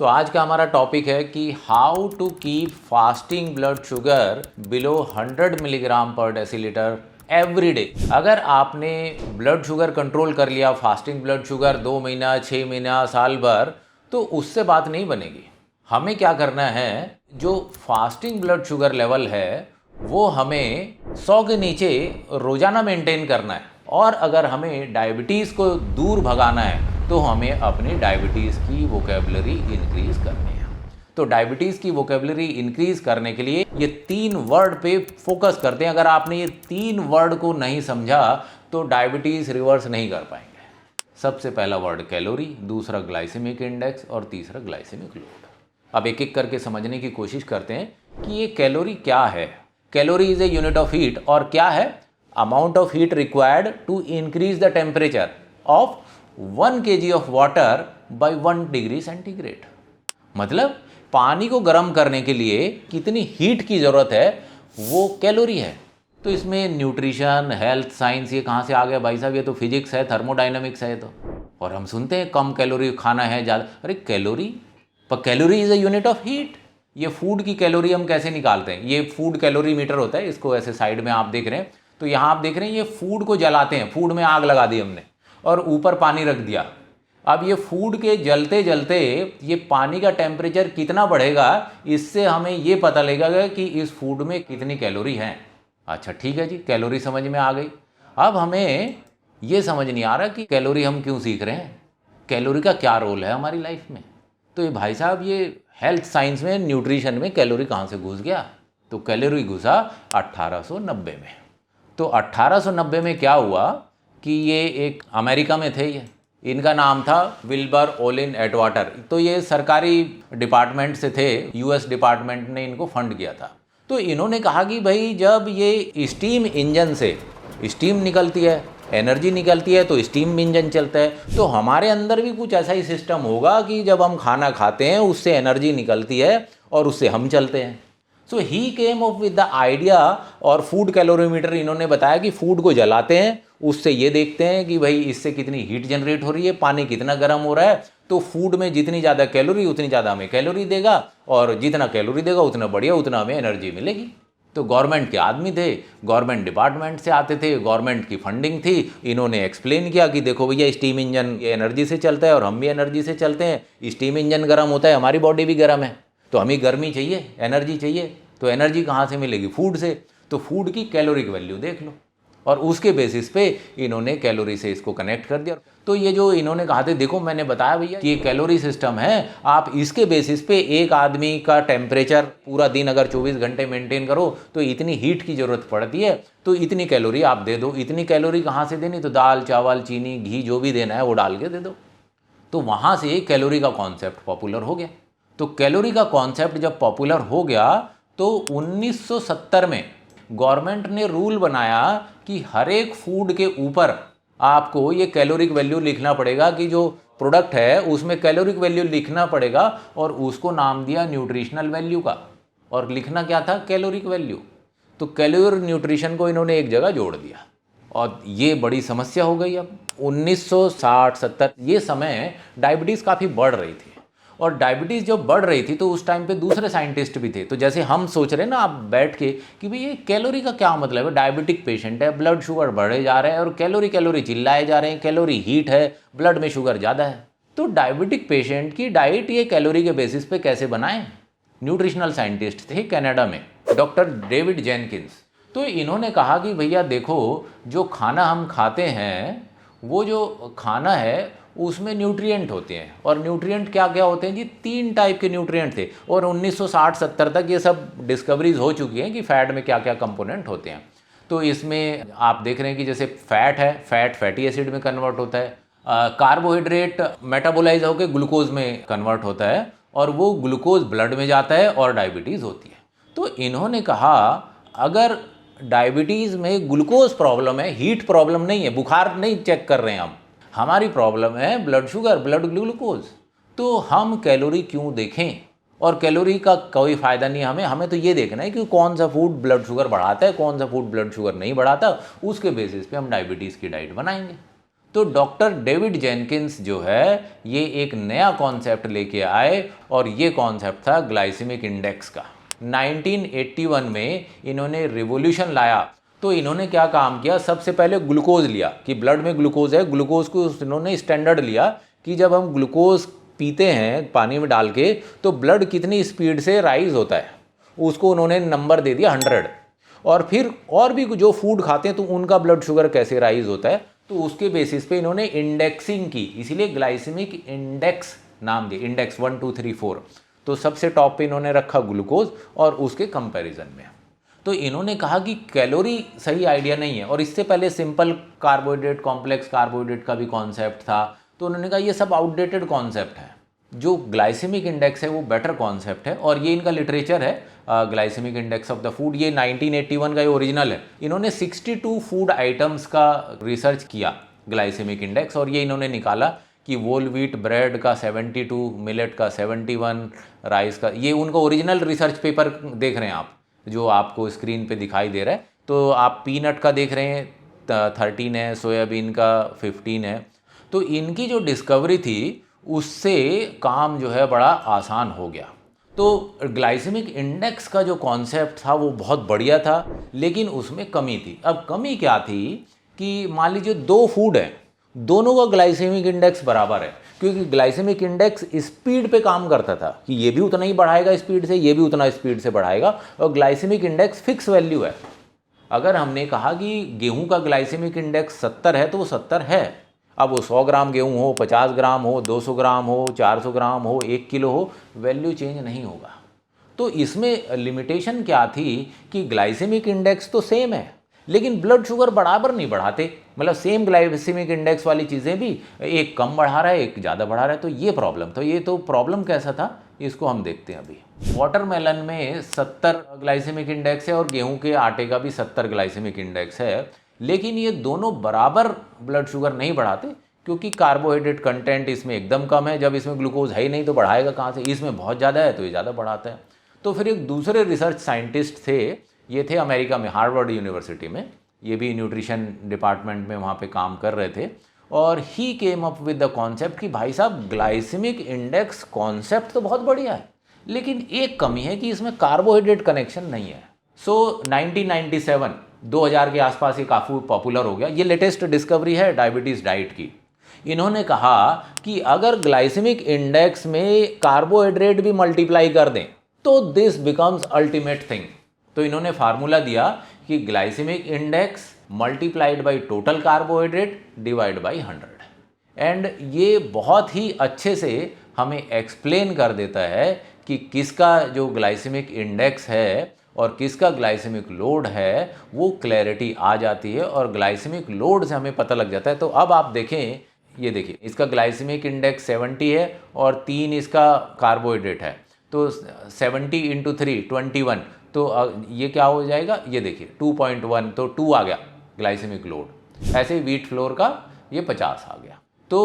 तो आज का हमारा टॉपिक है कि how to keep fasting blood sugar below 100 milligram per decilitre every day. अगर आपने ब्लड शुगर कंट्रोल कर लिया, फास्टिंग ब्लड शुगर 2 महीना, 6 महीना, साल भर, तो उससे बात नहीं बनेगी। हमें क्या करना है, जो फास्टिंग ब्लड शुगर लेवल है वो हमें 100 के नीचे रोज़ाना मेंटेन करना है। और अगर हमें डायबिटीज़ को दूर भगाना है तो हमें अपनी डायबिटीज़ की वोकेबलरी इंक्रीज़ करनी है। तो डायबिटीज़ की वोकेबलरी इंक्रीज़ करने के लिए ये 3 वर्ड पे फोकस करते हैं। अगर आपने ये 3 वर्ड को नहीं समझा तो डायबिटीज़ रिवर्स नहीं कर पाएंगे। सबसे पहला वर्ड कैलोरी, दूसरा ग्लाइसेमिक इंडेक्स और तीसरा ग्लाइसेमिक लोड। अब एक एक करके समझने की कोशिश करते हैं कि ये कैलोरी क्या है। Calorie is a unit of heat, और क्या है? Amount of heat required to increase the temperature of 1 kg of water by 1 degree centigrade. मतलब पानी को गर्म करने के लिए कितनी हीट की ज़रूरत है वो कैलोरी है। तो इसमें न्यूट्रिशन, हेल्थ, साइंस ये कहाँ से आ गया भाई साहब? ये तो फिजिक्स है, थर्मोडाइनमिक्स है। तो और हम सुनते हैं कम कैलोरी खाना है, ज़्यादा। अरे कैलोरी, पर calorie is a unit of heat. ये फूड की कैलोरी हम कैसे निकालते हैं? ये फूड कैलोरी मीटर होता है, इसको ऐसे साइड में आप देख रहे हैं। तो यहाँ आप देख रहे हैं ये फूड को जलाते हैं, फूड में आग लगा दी हमने और ऊपर पानी रख दिया। अब ये फूड के जलते जलते ये पानी का टेम्परेचर कितना बढ़ेगा, इससे हमें ये पता लगेगा कि इस फूड में कितनी कैलोरी है। अच्छा ठीक है जी, कैलोरी समझ में आ गई। अब हमें ये समझ नहीं आ रहा कि कैलोरी हम क्यों सीख रहे हैं, कैलोरी का क्या रोल है हमारी लाइफ में। तो ये भाई साहब, ये हेल्थ साइंस में, न्यूट्रिशन में कैलोरी कहाँ से घुस गया? तो कैलोरी घुसा 1890 में। तो 1890 में क्या हुआ कि ये एक अमेरिका में थे, ये इनका नाम था विल्बर ओलिन एटवाटर। तो ये सरकारी डिपार्टमेंट से थे, यूएस डिपार्टमेंट ने इनको फंड किया था। तो इन्होंने कहा कि भाई जब ये स्टीम इंजन से स्टीम निकलती है, एनर्जी निकलती है, तो स्टीम इंजन चलता है, तो हमारे अंदर भी कुछ ऐसा ही सिस्टम होगा कि जब हम खाना खाते हैं उससे एनर्जी निकलती है और उससे हम चलते हैं। So he came up with the idea, और फूड कैलोरीमीटर इन्होंने बताया कि फूड को जलाते हैं, उससे ये देखते हैं कि भाई इससे कितनी हीट जनरेट हो रही है, पानी कितना गर्म हो रहा है। तो फूड में जितनी ज़्यादा कैलोरी उतनी ज़्यादा हमें कैलोरी देगा, और जितना कैलोरी देगा उतना बढ़िया, उतना हमें एनर्जी मिलेगी। तो गवर्नमेंट के आदमी थे, गवर्नमेंट डिपार्टमेंट से आते थे, गवर्नमेंट की फंडिंग थी। इन्होंने एक्सप्लेन किया कि देखो भैया, स्टीम इंजन एनर्जी से चलता है और हम भी एनर्जी से चलते हैं। स्टीम इंजन गर्म होता है, हमारी बॉडी भी गर्म है, तो हमें गर्मी चाहिए, एनर्जी चाहिए। तो एनर्जी कहाँ से मिलेगी? फूड से। तो फूड की कैलोरी की वैल्यू देख लो, और उसके बेसिस पे इन्होंने कैलोरी से इसको कनेक्ट कर दिया। तो ये जो इन्होंने कहा था, देखो मैंने बताया भैया कि ये कैलोरी सिस्टम है, आप इसके बेसिस पे एक आदमी का टेम्परेचर पूरा दिन अगर 24 घंटे मेंटेन करो तो इतनी हीट की ज़रूरत पड़ती है, तो इतनी कैलोरी आप दे दो। इतनी कैलोरी कहाँ से देनी? तो दाल, चावल, चीनी, घी जो भी देना है वो डाल के दे दो। तो वहाँ से कैलोरी का कॉन्सेप्ट पॉपुलर हो गया। तो कैलोरी का कॉन्सेप्ट जब पॉपुलर हो गया तो 1970 में गवर्नमेंट ने रूल बनाया कि हर एक फूड के ऊपर आपको ये कैलोरिक वैल्यू लिखना पड़ेगा, कि जो प्रोडक्ट है उसमें कैलोरिक वैल्यू लिखना पड़ेगा, और उसको नाम दिया न्यूट्रिशनल वैल्यू का। और लिखना क्या था? Caloric value. तो कैलोरी न्यूट्रिशन को इन्होंने एक जगह जोड़ दिया, और ये बड़ी समस्या हो गई। अब 1960-70 ये समय डायबिटीज़ काफ़ी बढ़ रही थी, और डायबिटीज़ जब बढ़ रही थी तो उस टाइम पे दूसरे साइंटिस्ट भी थे। तो जैसे हम सोच रहे हैं ना आप बैठ के कि भाई ये कैलोरी का क्या मतलब है, डायबिटिक पेशेंट है, ब्लड शुगर बढ़े जा रहे हैं और कैलोरी कैलोरी चिल्लाए जा रहे हैं, कैलोरी हीट है, ब्लड में शुगर ज़्यादा है। तो डायबिटिक पेशेंट की डाइट ये कैलोरी के बेसिस पे कैसे बनाएं? न्यूट्रिशनल साइंटिस्ट थे कनाडा में, डॉक्टर डेविड जेनकिंस। तो इन्होंने कहा कि भैया देखो, जो खाना हम खाते हैं, वो जो खाना है उसमें न्यूट्रिएंट होते हैं। और न्यूट्रिएंट क्या क्या होते हैं जी? 3 टाइप के न्यूट्रिएंट थे, और 1960-70 तक ये सब डिस्कवरीज हो चुकी हैं कि फैट में क्या क्या कंपोनेंट होते हैं। तो इसमें आप देख रहे हैं कि जैसे फैट है, फैट फैटी एसिड में कन्वर्ट होता है, कार्बोहाइड्रेट मेटाबोलाइज होकर ग्लूकोज में कन्वर्ट होता है, और वो ग्लूकोज ब्लड में जाता है और डायबिटीज़ होती है। तो इन्होंने कहा अगर डायबिटीज़ में ग्लूकोज प्रॉब्लम है, हीट प्रॉब्लम नहीं है, बुखार नहीं चेक कर रहे हैं हम, हमारी प्रॉब्लम है ब्लड शुगर, ब्लड ग्लूकोज, तो हम कैलोरी क्यों देखें? और कैलोरी का कोई फ़ायदा नहीं है हमें तो ये देखना है कि कौन सा फूड ब्लड शुगर बढ़ाता है, कौन सा फूड ब्लड शुगर नहीं बढ़ाता, उसके बेसिस पे हम डायबिटीज़ की डाइट बनाएंगे। तो डॉक्टर डेविड जेनकिंस जो है ये एक नया कॉन्सेप्ट लेके आए और ये कॉन्सेप्ट था ग्लाइसेमिक इंडेक्स का। 1981 में इन्होंने रिवोल्यूशन लाया। तो इन्होंने क्या काम किया, सबसे पहले ग्लूकोज लिया कि ब्लड में ग्लूकोज है, ग्लूकोज को इन्होंने स्टैंडर्ड लिया कि जब हम ग्लूकोज पीते हैं पानी में डाल के तो ब्लड कितनी स्पीड से राइज होता है, उसको उन्होंने नंबर दे दिया 100। और फिर और भी जो फूड खाते हैं तो उनका ब्लड शुगर कैसे राइज होता है, तो उसके बेसिस पे इन्होंने इंडेक्सिंग की, इसीलिए ग्लाइसेमिक इंडेक्स नाम दिया, इंडेक्स 1 2 3 4। तो सबसे टॉप पे इन्होंने रखा ग्लूकोज और उसके कंपैरिजन में। तो इन्होंने कहा कि कैलोरी सही आइडिया नहीं है, और इससे पहले सिंपल कार्बोहाइड्रेट, कॉम्प्लेक्स कार्बोहाइड्रेट का भी कॉन्सेप्ट था। तो उन्होंने कहा ये सब आउटडेटेड कॉन्सेप्ट है, जो ग्लाइसेमिक इंडेक्स है वो बेटर कॉन्सेप्ट है। और ये इनका लिटरेचर है glycemic index of the food, ये 1981 का ये ओरिजिनल है। इन्होंने 62 फूड आइटम्स का रिसर्च किया ग्लाइसेमिक इंडेक्स, और ये इन्होंने निकाला कि वोल व्हीट ब्रेड का 72, मिलेट का 71, राइस का, ये उनका ओरिजिनल रिसर्च पेपर देख रहे हैं आप जो आपको स्क्रीन पे दिखाई दे रहा है। तो आप पीनट का देख रहे हैं 13 है, सोयाबीन का 15 है। तो इनकी जो डिस्कवरी थी उससे काम जो है बड़ा आसान हो गया। तो ग्लाइसेमिक इंडेक्स का जो कॉन्सेप्ट था वो बहुत बढ़िया था, लेकिन उसमें कमी थी। अब कमी क्या थी कि मान लीजिए दो फूड हैं, दोनों का ग्लाइसेमिक इंडेक्स बराबर है, क्योंकि ग्लाइसेमिक इंडेक्स स्पीड पे काम करता था कि ये भी उतना ही बढ़ाएगा स्पीड से, ये भी उतना स्पीड से बढ़ाएगा, और ग्लाइसेमिक इंडेक्स फिक्स वैल्यू है। अगर हमने कहा कि गेहूं का ग्लाइसेमिक इंडेक्स 70 है तो वो 70 है। अब वो 100 ग्राम गेहूं हो, 50 ग्राम हो, 200 ग्राम हो, 400 ग्राम हो, 1 किलो हो, वैल्यू चेंज नहीं होगा। तो इसमें लिमिटेशन क्या थी कि ग्लाइसेमिक इंडेक्स तो सेम है लेकिन ब्लड शुगर बराबर नहीं बढ़ाते, मतलब सेम ग्लाइसेमिक इंडेक्स वाली चीज़ें भी एक कम बढ़ा रहा है, एक ज़्यादा बढ़ा रहा है। तो ये प्रॉब्लम, तो ये तो प्रॉब्लम कैसा था इसको हम देखते हैं अभी। वाटरमेलन में 70 ग्लाइसेमिक इंडेक्स है और गेहूं के आटे का भी 70 ग्लाइसेमिक इंडेक्स है, लेकिन ये दोनों बराबर ब्लड शुगर नहीं बढ़ाते, क्योंकि कार्बोहाइड्रेट कंटेंट इसमें एकदम कम है। जब इसमें ग्लूकोज है ही नहीं तो बढ़ाएगा कहाँ से, इसमें बहुत ज़्यादा है तो ये ज़्यादा बढ़ाता है। तो फिर एक दूसरे रिसर्च साइंटिस्ट थे, ये थे अमेरिका में हार्वर्ड यूनिवर्सिटी में, ये भी न्यूट्रिशन डिपार्टमेंट में वहाँ पे काम कर रहे थे, और he came up with the concept कि भाई साहब ग्लाइसेमिक इंडेक्स कॉन्सेप्ट तो बहुत बढ़िया है, लेकिन एक कमी है कि इसमें कार्बोहाइड्रेट कनेक्शन नहीं है। सो 1997 2000 के आसपास ये काफ़ी पॉपुलर हो गया। ये लेटेस्ट डिस्कवरी है डायबिटीज़ डाइट की। इन्होंने कहा कि अगर ग्लाइसेमिक इंडेक्स में कार्बोहाइड्रेट भी मल्टीप्लाई कर दें तो दिस बिकम्स अल्टीमेट थिंग। तो इन्होंने फार्मूला दिया कि glycemic index multiplied by total carbohydrate divide by 100, and ये बहुत ही अच्छे से हमें एक्सप्लेन कर देता है कि किसका जो ग्लाइसेमिक इंडेक्स है और किसका ग्लाइसेमिक लोड है, वो क्लैरिटी आ जाती है और ग्लाइसेमिक लोड से हमें पता लग जाता है। तो अब आप देखें, ये देखिए इसका ग्लाइसेमिक इंडेक्स 70 है और 3 इसका कार्बोहाइड्रेट है, तो 70 × 3 21, तो ये क्या हो जाएगा, ये देखिए 2.1, तो 2 आ गया ग्लाइसेमिक लोड। ऐसे ही व्हीट फ्लोर का ये 50 आ गया। तो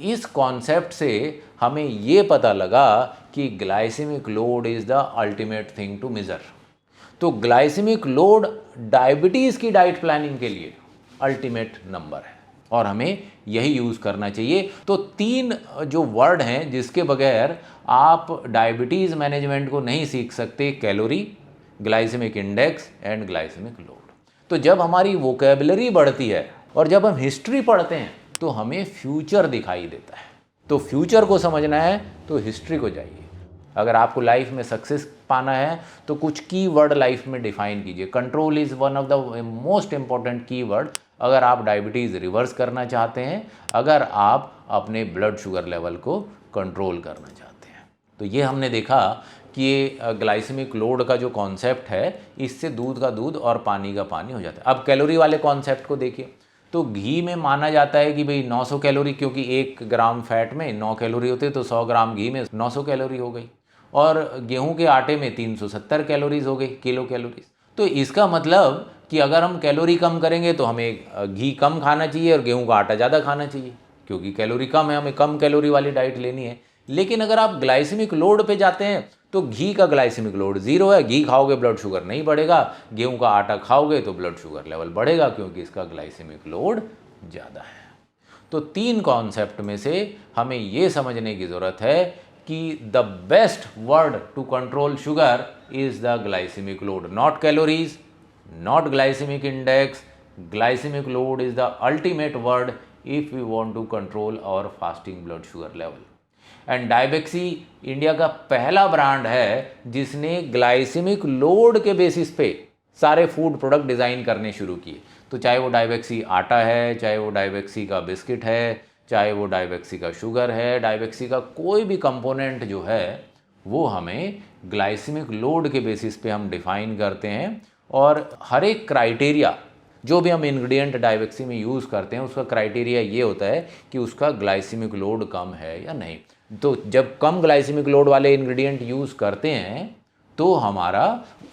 इस कॉन्सेप्ट से हमें ये पता लगा कि glycemic load is the ultimate thing to measure. तो ग्लाइसेमिक लोड डायबिटीज़ की डाइट प्लानिंग के लिए अल्टीमेट नंबर है और हमें यही यूज़ करना चाहिए। तो 3 जो वर्ड हैं जिसके बगैर आप डायबिटीज़ मैनेजमेंट को नहीं सीख सकते, calorie, glycemic index and glycemic load. तो जब हमारी वोकेबलरी बढ़ती है और जब हम हिस्ट्री पढ़ते हैं तो हमें फ्यूचर दिखाई देता है। तो फ्यूचर को समझना है तो हिस्ट्री को जाइए। अगर आपको लाइफ में सक्सेस पाना है तो कुछ की वर्ड लाइफ में डिफाइन कीजिए। Control is one of the most important की वर्ड अगर आप डायबिटीज़ रिवर्स करना चाहते हैं, अगर आप अपने ब्लड शुगर लेवल को कंट्रोल करना चाहते हैं। तो ये हमने देखा कि ये ग्लाइसेमिक लोड का जो कॉन्सेप्ट है, इससे दूध का दूध और पानी का पानी हो जाता है। अब कैलोरी वाले कॉन्सेप्ट को देखिए, तो घी में माना जाता है कि भाई 900 कैलोरी, क्योंकि 1 ग्राम फैट में 9 कैलोरी होते, तो 100 ग्राम घी में 900 कैलोरी हो गई, और गेहूं के आटे में 370 कैलोरीज हो गई, किलो कैलोरीज। तो इसका मतलब कि अगर हम कैलोरी कम करेंगे तो हमें घी कम खाना चाहिए और गेहूं का आटा ज़्यादा खाना चाहिए, क्योंकि कैलोरी कम है, हमें कम कैलोरी वाली डाइट लेनी है। लेकिन अगर आप ग्लाइसेमिक लोड पे जाते हैं तो घी का ग्लाइसेमिक लोड 0 है, घी खाओगे ब्लड शुगर नहीं बढ़ेगा, गेहूं का आटा खाओगे तो ब्लड शुगर लेवल बढ़ेगा, क्योंकि इसका ग्लाइसेमिक लोड ज़्यादा है। तो 3 कॉन्सेप्ट में से हमें ये समझने की ज़रूरत है कि the best word to control sugar is the glycemic load, not calories, not glycemic index. Glycemic load is the ultimate word if we want to control our fasting blood sugar level. And Diabexy India का पहला brand है जिसने glycaemic load के basis पे सारे food product design करने शुरू किए। तो चाहे वो डायबेक्सी आटा है, चाहे वो डायबेक्सी का बिस्किट है, चाहे वो डायबेक्सी का शुगर है, डायबेक्सी का कोई भी कंपोनेंट जो है वो हमें ग्लाइसेमिक लोड के बेसिस पे हम डिफ़ाइन करते हैं। और हर एक क्राइटेरिया जो भी हम इंग्रेडिएंट डायबेक्सी में यूज़ करते हैं उसका क्राइटेरिया ये होता है कि उसका ग्लाइसेमिक लोड कम है या नहीं। तो जब कम ग्लाइसेमिक लोड वाले इंग्रेडिएंट यूज़ करते हैं तो हमारा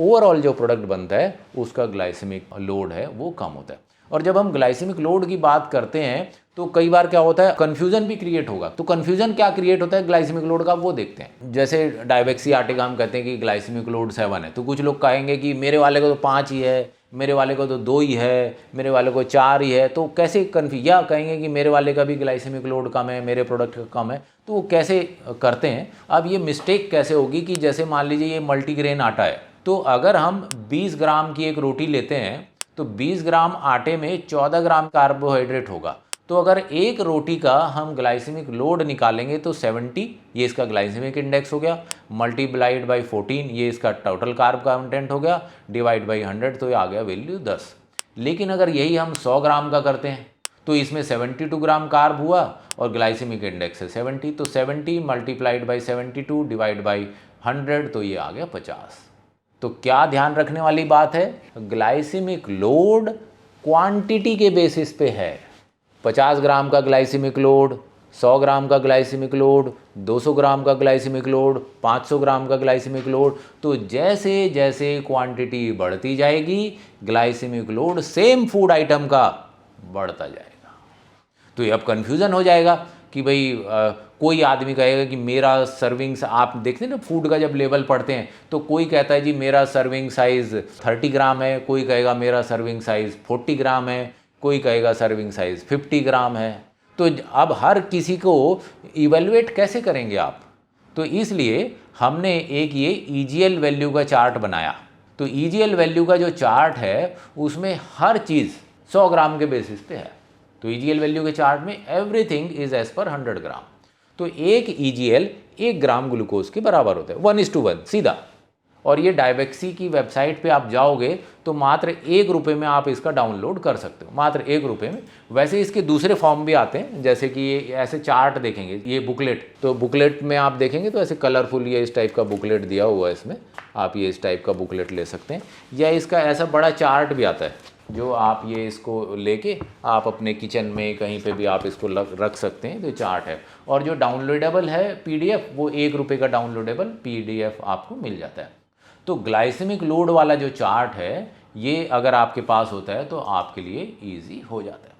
ओवरऑल जो प्रोडक्ट बनता है उसका ग्लाइसेमिक लोड है वो कम होता है। और जब हम ग्लाइसेमिक लोड की बात करते हैं तो कई बार क्या होता है, कन्फ्यूज़न भी क्रिएट होगा। तो कन्फ्यूज़न क्या क्रिएट होता है ग्लाइसेमिक लोड का, वो देखते हैं। जैसे डायबेक्सी आटे का हम कहते हैं कि ग्लाइसेमिक लोड 7 है, तो कुछ लोग कहेंगे कि मेरे वाले को तो 5 ही है, मेरे वाले को तो 2 ही है, मेरे वाले को 4 ही है। तो कैसे कन्फ्यूज, या कहेंगे कि मेरे वाले का भी ग्लाइसेमिक लोड कम है, मेरे प्रोडक्ट का कम है। तो वो कैसे करते हैं? अब ये मिस्टेक कैसे होगी कि जैसे मान लीजिए ये मल्टीग्रेन आटा है, तो अगर हम 20 ग्राम की एक रोटी लेते हैं तो 20 ग्राम आटे में 14 ग्राम कार्बोहाइड्रेट होगा। तो अगर एक रोटी का हम ग्लाइसेमिक लोड निकालेंगे तो 70 ये इसका ग्लाइसेमिक इंडेक्स हो गया, मल्टीप्लाइड बाई 14 ये इसका टोटल कार्ब कंटेंट हो गया, डिवाइड बाई 100 तो ये आ गया वैल्यू 10। लेकिन अगर यही हम 100 ग्राम का करते हैं तो इसमें 72 ग्राम कार्ब हुआ और ग्लाइसेमिक इंडेक्स है 70, तो 70 मल्टीप्लाइड बाई 72 डिवाइड बाई 100 तो ये आ गया 50। तो क्या ध्यान रखने वाली बात है, ग्लाइसेमिक लोड क्वांटिटी के बेसिस पे है। 50 ग्राम का ग्लाइसेमिक लोड, 100 ग्राम का ग्लाइसेमिक लोड, 200 ग्राम का ग्लाइसेमिक लोड, 500 ग्राम का ग्लाइसेमिक लोड। तो जैसे जैसे क्वांटिटी बढ़ती जाएगी glycemic load same food item का बढ़ता जाएगा। तो ये अब कन्फ्यूज़न हो जाएगा कि भाई कोई आदमी कहेगा कि मेरा सर्विंग्स, आप देखते हैं ना फूड का जब लेवल पढ़ते हैं तो कोई कहता है जी मेरा सर्विंग साइज़ 30 ग्राम है, कोई कहेगा मेरा सर्विंग साइज़ 40 ग्राम है, कोई कहेगा सर्विंग साइज़ 50 ग्राम है। तो अब हर किसी को इवेलुएट कैसे करेंगे आप? तो इसलिए हमने एक ये EGL वैल्यू का चार्ट बनाया। तो EGL वैल्यू का जो चार्ट है उसमें हर चीज़ 100 ग्राम के बेसिस पे है। तो EGL वैल्यू के चार्ट में एवरीथिंग इज एज पर 100 ग्राम। तो एक EGL 1 ग्राम ग्लूकोज के बराबर होता है, 1:1 सीधा। और ये डायबेक्सी की वेबसाइट पे आप जाओगे तो मात्र 1 रुपये में आप इसका डाउनलोड कर सकते हो, मात्र 1 रुपये में। वैसे इसके दूसरे फॉर्म भी आते हैं, जैसे कि ये ऐसे चार्ट देखेंगे, ये बुकलेट, तो बुकलेट में आप देखेंगे तो ऐसे कलरफुल ये इस टाइप का बुकलेट दिया हुआ है इसमें, आप ये इस टाइप का बुकलेट ले सकते हैं। या इसका ऐसा बड़ा चार्ट भी आता है जो आप ये इसको लेके आप अपने किचन में कहीं पे भी आप इसको रख सकते हैं। तो चार्ट है। और जो डाउनलोडेबल है PDF, वो 1 रुपये का डाउनलोडेबल PDF आपको मिल जाता है। तो ग्लाइसेमिक लोड वाला जो चार्ट है ये अगर आपके पास होता है तो आपके लिए ईजी हो जाता है।